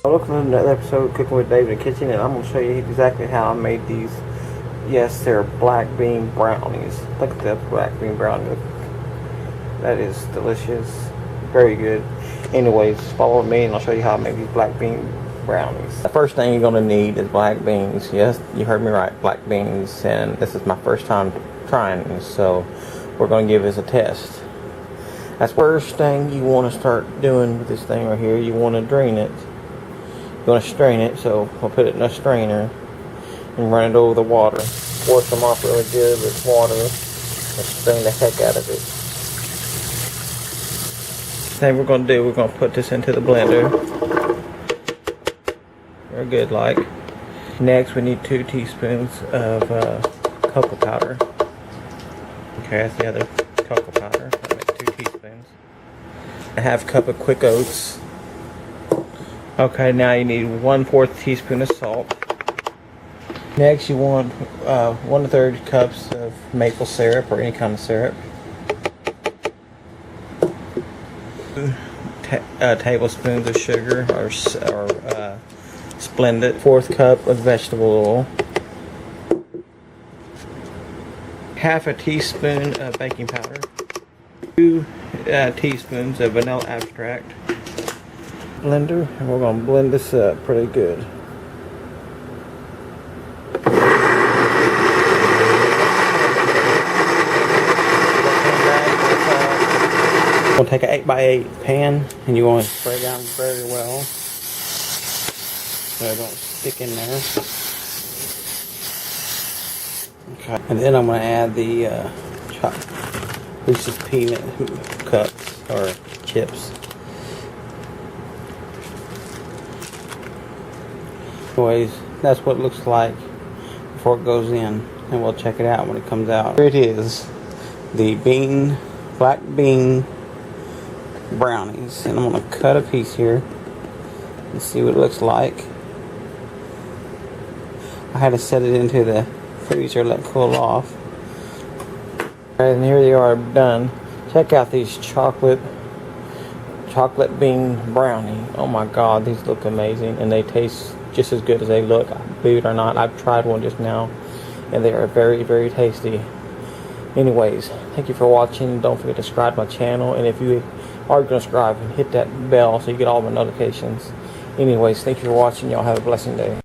Welcome to another episode of Cooking with David in the Kitchen, and I'm going to show you exactly how I made these. Yes, they're black bean brownies. Look at that black bean brownie. That is delicious. Very good. Anyways, follow me and I'll show you how I make these black bean brownies. The first thing you're going to need is black beans. Yes, you heard me right, black beans. And this is my first time trying these, so we're going to give this a test. That's the first thing you want to start doing with this thing right here. You want to drain it. You want to strain it, so we'll put it in a strainer and run it over the water. Wash them off really good with water and strain the heck out of it. Thing we're going to do, we're going to put this into the blender. Very good, like. Next, we need 2 teaspoons of cocoa powder. Okay, that's the other cocoa powder. I'll make 2 teaspoons. A half cup of quick oats. Okay, now you need 1/4 teaspoon of salt. Next, you want 1/3 cups of maple syrup or any kind of syrup. Tablespoons of sugar or Splendid. 1/4 cup of vegetable oil. Half a teaspoon of baking powder. 2 teaspoons of vanilla extract. Blender, and we're going to blend this up pretty good. We're going to take an 8x8 pan and you want to spray down very well so it don't stick in there. Okay, and then I'm going to add the chopped Reese's peanut cups or chips. Anyways, that's what it looks like before it goes in, and we'll check it out when it comes out. Here it is, the black bean brownies, and I'm going to cut a piece here and see what it looks like. I had to set it into the freezer, let it cool off. And here they are done. Check out these chocolate bean brownie. Oh my god, these look amazing, and they taste just as good as they look. Believe it or not, I've tried one just now and they are very, very tasty. Anyways, thank you for watching. Don't forget to subscribe to my channel, and if you are going to subscribe, hit that bell so you get all my notifications. Anyways, thank you for watching. Y'all have a blessed day.